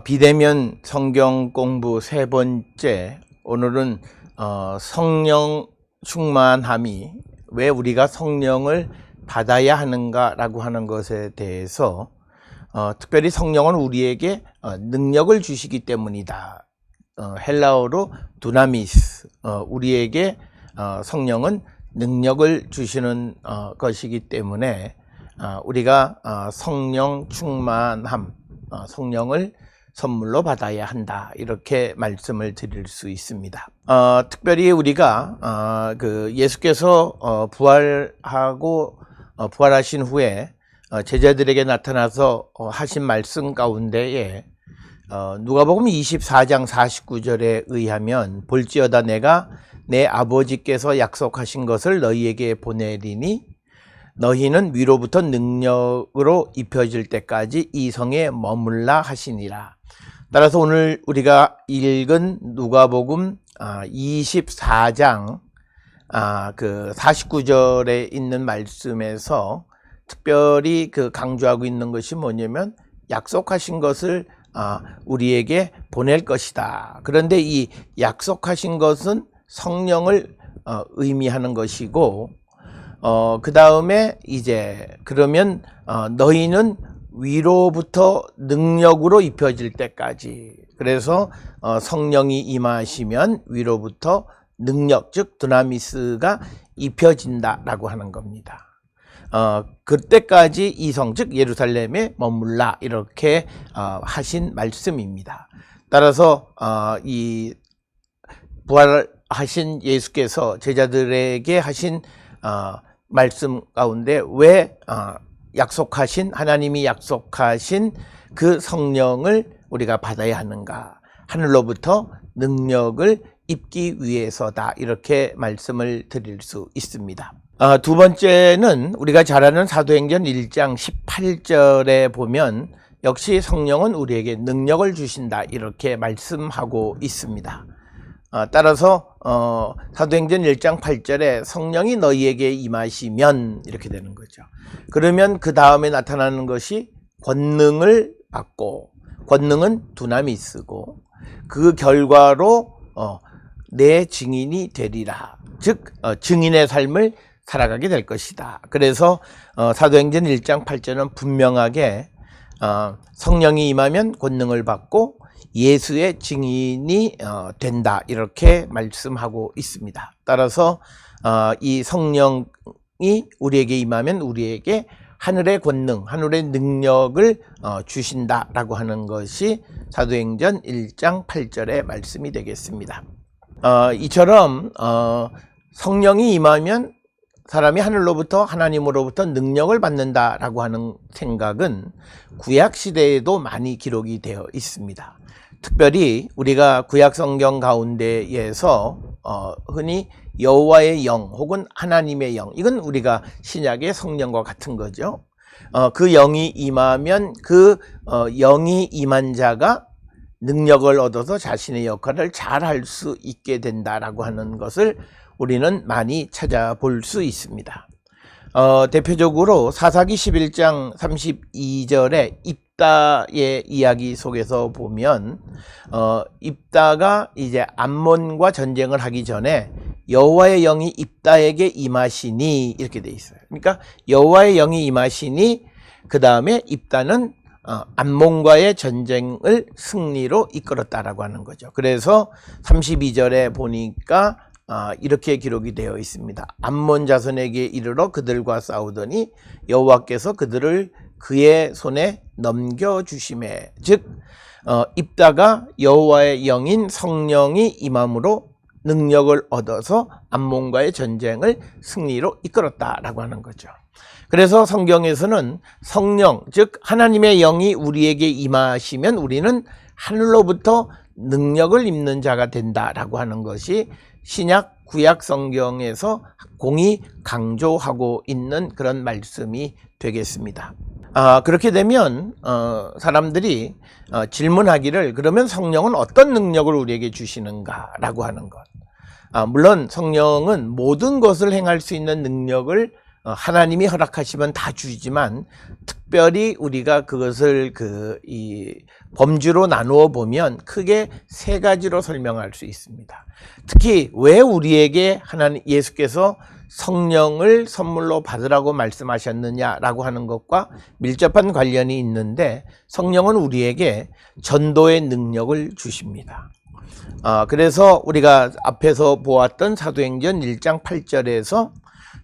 비대면 성경 공부 세 번째. 오늘은 성령 충만함이 왜 우리가 성령을 받아야 하는가라고 하는 것에 대해서 특별히 성령은 우리에게 능력을 주시기 때문이다. 헬라어로 두나미스, 우리에게 성령은 능력을 주시는 것이기 때문에 우리가 성령 충만함, 성령을 선물로 받아야 한다, 이렇게 말씀을 드릴 수 있습니다. 특별히 우리가 예수께서 부활하신 후에 제자들에게 나타나서 하신 말씀 가운데에 누가복음 24장 49절에 의하면 볼지어다 내가 내 아버지께서 약속하신 것을 너희에게 보내리니 너희는 위로부터 능력으로 입혀질 때까지 이 성에 머물라 하시니라. 따라서 오늘 우리가 읽은 누가복음 24장 49절에 있는 말씀에서 특별히 강조하고 있는 것이 뭐냐면 약속하신 것을 우리에게 보낼 것이다. 그런데 이 약속하신 것은 성령을 의미하는 것이고, 그 다음에 이제 그러면 너희는 위로부터 능력으로 입혀질 때까지, 그래서 성령이 임하시면 위로부터 능력, 즉 두나미스가 입혀진다라고 하는 겁니다. 그때까지 이성, 즉 예루살렘에 머물라, 이렇게 하신 말씀입니다. 따라서 이 부활하신 예수께서 제자들에게 하신 말씀 가운데 왜 하나님이 약속하신 그 성령을 우리가 받아야 하는가? 하늘로부터 능력을 입기 위해서다, 이렇게 말씀을 드릴 수 있습니다. 두 번째는 우리가 잘 아는 사도행전 1장 18절에 보면 역시 성령은 우리에게 능력을 주신다, 이렇게 말씀하고 있습니다. 따라서 사도행전 1장 8절에 성령이 너희에게 임하시면, 이렇게 되는 거죠. 그러면 그 다음에 나타나는 것이 권능을 받고, 권능은 두나미스고, 그 결과로 내 증인이 되리라, 즉 증인의 삶을 살아가게 될 것이다. 그래서 사도행전 1장 8절은 분명하게 성령이 임하면 권능을 받고 예수의 증인이 된다, 이렇게 말씀하고 있습니다. 따라서 이 성령이 우리에게 임하면 우리에게 하늘의 권능, 하늘의 능력을 주신다라고 하는 것이 사도행전 1장 8절의 말씀이 되겠습니다. 이처럼 성령이 임하면 사람이 하나님으로부터 능력을 받는다라고 하는 생각은 구약시대에도 많이 기록이 되어 있습니다. 특별히 우리가 구약성경 가운데에서 흔히 여호와의 영 혹은 하나님의 영, 이건 우리가 신약의 성령과 같은 거죠. 그 영이 임하면 그 영이 임한 자가 능력을 얻어서 자신의 역할을 잘 할 수 있게 된다라고 하는 것을 우리는 많이 찾아볼 수 있습니다. 대표적으로 사사기 11장 32절에 입다의 이야기 속에서 보면 입다가 이제 암몬과 전쟁을 하기 전에 여호와의 영이 입다에게 임하시니, 이렇게 돼 있어요. 그러니까 여호와의 영이 임하시니 그 다음에 입다는 암몬과의 전쟁을 승리로 이끌었다라고 하는 거죠. 그래서 32절에 보니까 이렇게 기록이 되어 있습니다. 암몬 자손에게 이르러 그들과 싸우더니 여호와께서 그들을 그의 손에 넘겨주시매, 즉 입다가 여호와의 영인 성령이 임함으로 능력을 얻어서 암몬과의 전쟁을 승리로 이끌었다라고 하는 거죠. 그래서 성경에서는 성령, 즉 하나님의 영이 우리에게 임하시면 우리는 하늘로부터 능력을 입는 자가 된다라고 하는 것이 신약 구약 성경에서 공히 강조하고 있는 그런 말씀이 되겠습니다. 그렇게 되면 사람들이 질문하기를, 그러면 성령은 어떤 능력을 우리에게 주시는가 라고 하는 것. 물론 성령은 모든 것을 행할 수 있는 능력을 하나님이 허락하시면 다 주지만 특별히 우리가 그것을 이 범주로 나누어 보면 크게 세 가지로 설명할 수 있습니다. 특히 왜 우리에게 예수께서 성령을 선물로 받으라고 말씀하셨느냐라고 하는 것과 밀접한 관련이 있는데, 성령은 우리에게 전도의 능력을 주십니다. 그래서 우리가 앞에서 보았던 사도행전 1장 8절에서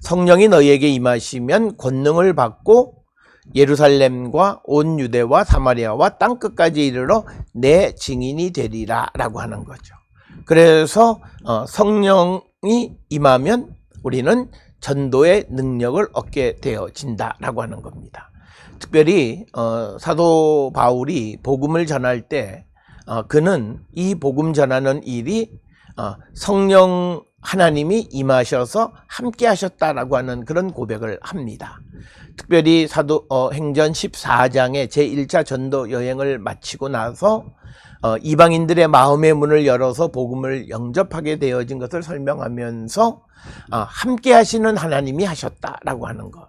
성령이 너희에게 임하시면 권능을 받고 예루살렘과 온 유대와 사마리아와 땅끝까지 이르러 내 증인이 되리라 라고 하는 거죠. 그래서 성령이 임하면 우리는 전도의 능력을 얻게 되어진다 라고 하는 겁니다. 특별히 사도 바울이 복음을 전할 때 그는 이 복음 전하는 일이 성령 하나님이 임하셔서 함께 하셨다라고 하는 그런 고백을 합니다. 특별히 사도행전 14장의 제1차 전도 여행을 마치고 나서 이방인들의 마음의 문을 열어서 복음을 영접하게 되어진 것을 설명하면서 함께 하시는 하나님이 하셨다라고 하는 것,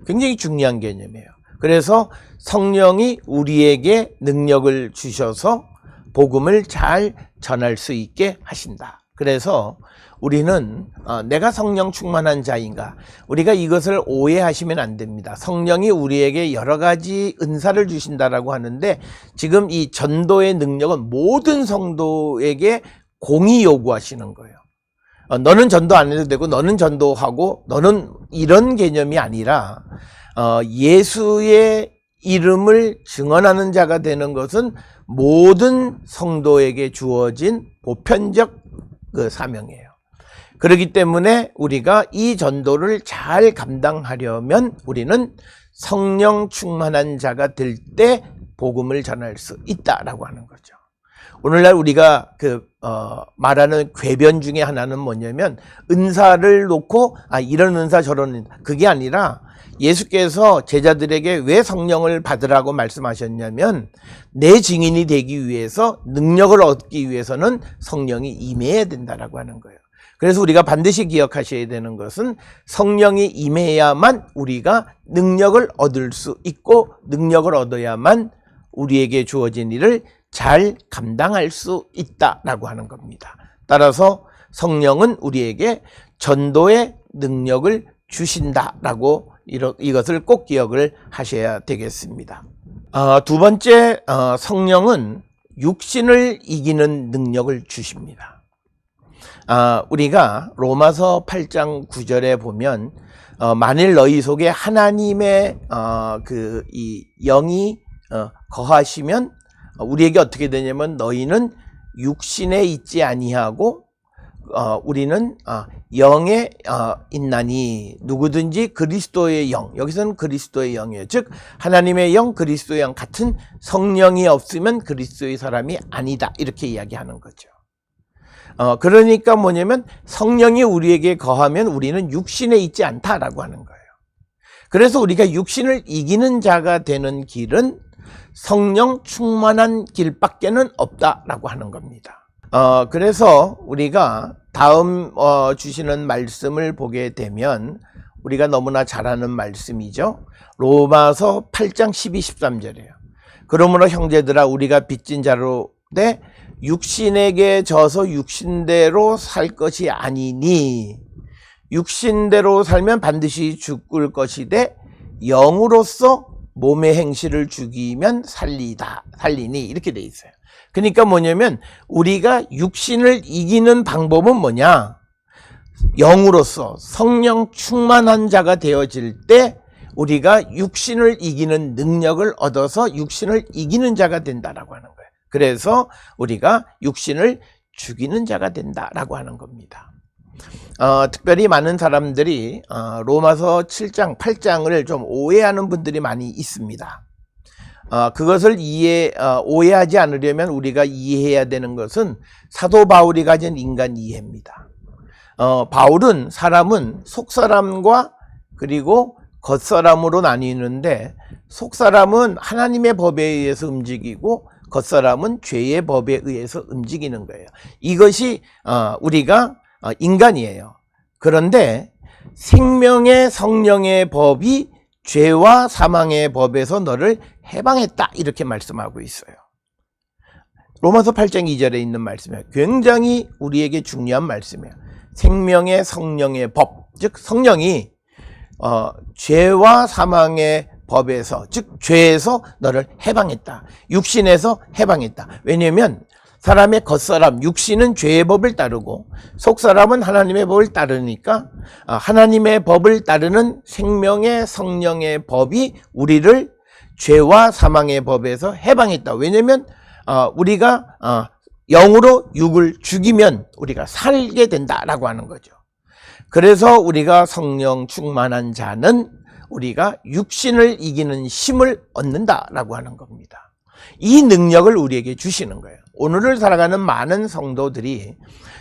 굉장히 중요한 개념이에요. 그래서 성령이 우리에게 능력을 주셔서 복음을 잘 전할 수 있게 하신다. 그래서 우리는 내가 성령 충만한 자인가, 우리가 이것을 오해하시면 안 됩니다. 성령이 우리에게 여러 가지 은사를 주신다라고 하는데, 지금 이 전도의 능력은 모든 성도에게 공히 요구하시는 거예요. 너는 전도 안 해도 되고 너는 전도하고 너는, 이런 개념이 아니라 예수의 이름을 증언하는 자가 되는 것은 모든 성도에게 주어진 보편적 사명이에요. 그렇기 때문에 우리가 이 전도를 잘 감당하려면 우리는 성령 충만한 자가 될 때 복음을 전할 수 있다라고 하는 거죠. 오늘날 우리가 말하는 궤변 중에 하나는 뭐냐면, 은사를 놓고 이런 은사 저런 은사, 그게 아니라 예수께서 제자들에게 왜 성령을 받으라고 말씀하셨냐면, 내 증인이 되기 위해서, 능력을 얻기 위해서는 성령이 임해야 된다라고 하는 거예요. 그래서 우리가 반드시 기억하셔야 되는 것은, 성령이 임해야만 우리가 능력을 얻을 수 있고, 능력을 얻어야만 우리에게 주어진 일을 잘 감당할 수 있다라고 하는 겁니다. 따라서 성령은 우리에게 전도의 능력을 주신다라고, 이것을 꼭 기억을 하셔야 되겠습니다. 두 번째, 성령은 육신을 이기는 능력을 주십니다. 우리가 로마서 8장 9절에 보면, 만일 너희 속에 하나님의 이 영이 거하시면 우리에게 어떻게 되냐면, 너희는 육신에 있지 아니하고 우리는 영에 있나니, 누구든지 그리스도의 영, 여기서는 그리스도의 영이에요. 즉 하나님의 영, 그리스도의 영 같은 성령이 없으면 그리스도의 사람이 아니다, 이렇게 이야기하는 거죠. 그러니까 뭐냐면, 성령이 우리에게 거하면 우리는 육신에 있지 않다라고 하는 거예요. 그래서 우리가 육신을 이기는 자가 되는 길은 성령 충만한 길밖에는 없다라고 하는 겁니다. 그래서 우리가 다음 주시는 말씀을 보게 되면, 우리가 너무나 잘 아는 말씀이죠. 로마서 8장 12, 13절이에요. 그러므로 형제들아, 우리가 빚진 자로 돼 육신에게 져서 육신대로 살 것이 아니니, 육신대로 살면 반드시 죽을 것이되 영으로서 몸의 행실을 죽이면 살리니, 이렇게 돼 있어요. 그러니까 뭐냐면, 우리가 육신을 이기는 방법은 뭐냐, 영으로서 성령 충만한 자가 되어질 때 우리가 육신을 이기는 능력을 얻어서 육신을 이기는 자가 된다라고 하는 거예요. 그래서 우리가 육신을 죽이는 자가 된다라고 하는 겁니다. 특별히 많은 사람들이 로마서 7장, 8장을 좀 오해하는 분들이 많이 있습니다. 그것을 오해하지 않으려면 우리가 이해해야 되는 것은 사도 바울이 가진 인간 이해입니다. 바울은 사람은 속사람과 그리고 겉사람으로 나뉘는데, 속사람은 하나님의 법에 의해서 움직이고 겉사람은 죄의 법에 의해서 움직이는 거예요. 이것이 우리가 인간이에요. 그런데 생명의 성령의 법이 죄와 사망의 법에서 너를 해방했다 이렇게 말씀하고 있어요. 로마서 8장 2절에 있는 말씀이에요. 굉장히 우리에게 중요한 말씀이에요. 생명의 성령의 법, 즉 성령이 죄와 사망의 법에서, 즉 죄에서 너를 해방했다. 육신에서 해방했다. 왜냐하면 사람의 겉사람, 육신은 죄의 법을 따르고 속사람은 하나님의 법을 따르니까 하나님의 법을 따르는 생명의 성령의 법이 우리를 죄와 사망의 법에서 해방했다. 왜냐하면 우리가 영으로 육을 죽이면 우리가 살게 된다라고 하는 거죠. 그래서 우리가 성령 충만한 자는 우리가 육신을 이기는 힘을 얻는다라고 하는 겁니다. 이 능력을 우리에게 주시는 거예요. 오늘을 살아가는 많은 성도들이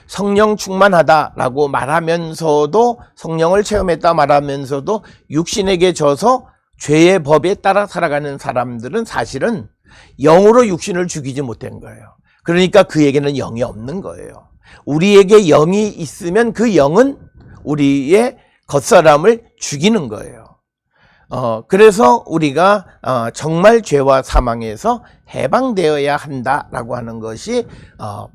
성령 충만하다라고 말하면서도, 성령을 체험했다 말하면서도 육신에게 져서 죄의 법에 따라 살아가는 사람들은 사실은 영으로 육신을 죽이지 못한 거예요. 그러니까 그에게는 영이 없는 거예요. 우리에게 영이 있으면 그 영은 우리의 겉사람을 죽이는 거예요. 그래서 우리가 정말 죄와 사망에서 해방되어야 한다라고 하는 것이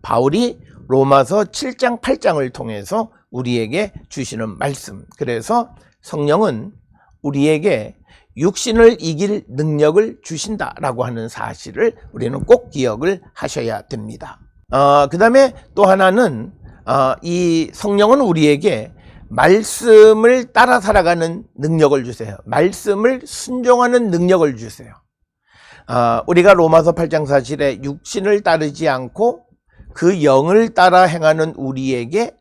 바울이 로마서 7장 8장을 통해서 우리에게 주시는 말씀. 그래서 성령은 우리에게 육신을 이길 능력을 주신다라고 하는 사실을 우리는 꼭 기억을 하셔야 됩니다. 그 다음에 또 하나는 이 성령은 우리에게 말씀을 따라 살아가는 능력을 주세요. 말씀을 순종하는 능력을 주세요. 우리가 로마서 8장 4절에 육신을 따르지 않고 그 영을 따라 행하는 우리에게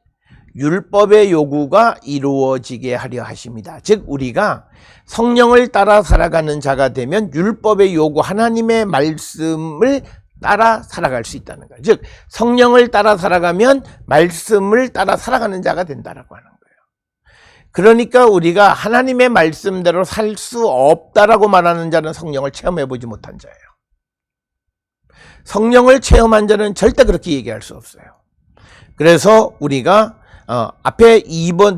율법의 요구가 이루어지게 하려 하십니다. 즉 우리가 성령을 따라 살아가는 자가 되면 율법의 요구, 하나님의 말씀을 따라 살아갈 수 있다는 거예요. 즉 성령을 따라 살아가면 말씀을 따라 살아가는 자가 된다라고 하는 거예요. 그러니까 우리가 하나님의 말씀대로 살 수 없다라고 말하는 자는 성령을 체험해보지 못한 자예요. 성령을 체험한 자는 절대 그렇게 얘기할 수 없어요. 그래서 우리가 앞에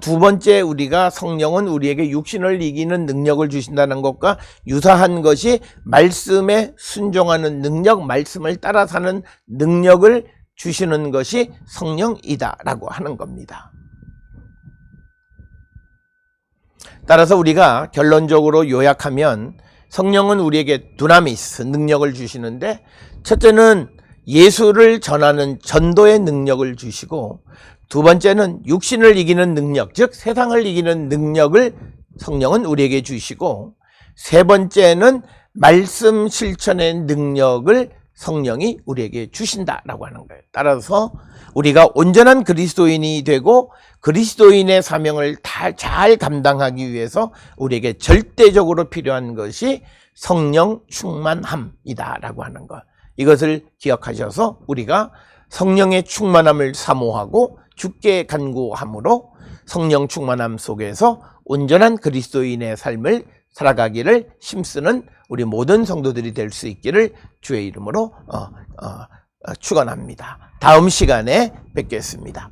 두 번째 우리가 성령은 우리에게 육신을 이기는 능력을 주신다는 것과 유사한 것이 말씀에 순종하는 능력, 말씀을 따라 사는 능력을 주시는 것이 성령이다라고 하는 겁니다. 따라서 우리가 결론적으로 요약하면 성령은 우리에게 두나미스, 능력을 주시는데 첫째는 예수를 전하는 전도의 능력을 주시고 두 번째는 육신을 이기는 능력, 즉 세상을 이기는 능력을 성령은 우리에게 주시고 세 번째는 말씀 실천의 능력을 성령이 우리에게 주신다라고 하는 거예요. 따라서 우리가 온전한 그리스도인이 되고 그리스도인의 사명을 잘 감당하기 위해서 우리에게 절대적으로 필요한 것이 성령 충만함이다라고 하는 것. 이것을 기억하셔서 우리가 성령의 충만함을 사모하고 주께 간구함으로 성령 충만함 속에서 온전한 그리스도인의 삶을 살아가기를 힘쓰는 우리 모든 성도들이 될 수 있기를 주의 이름으로 축원합니다. 다음 시간에 뵙겠습니다.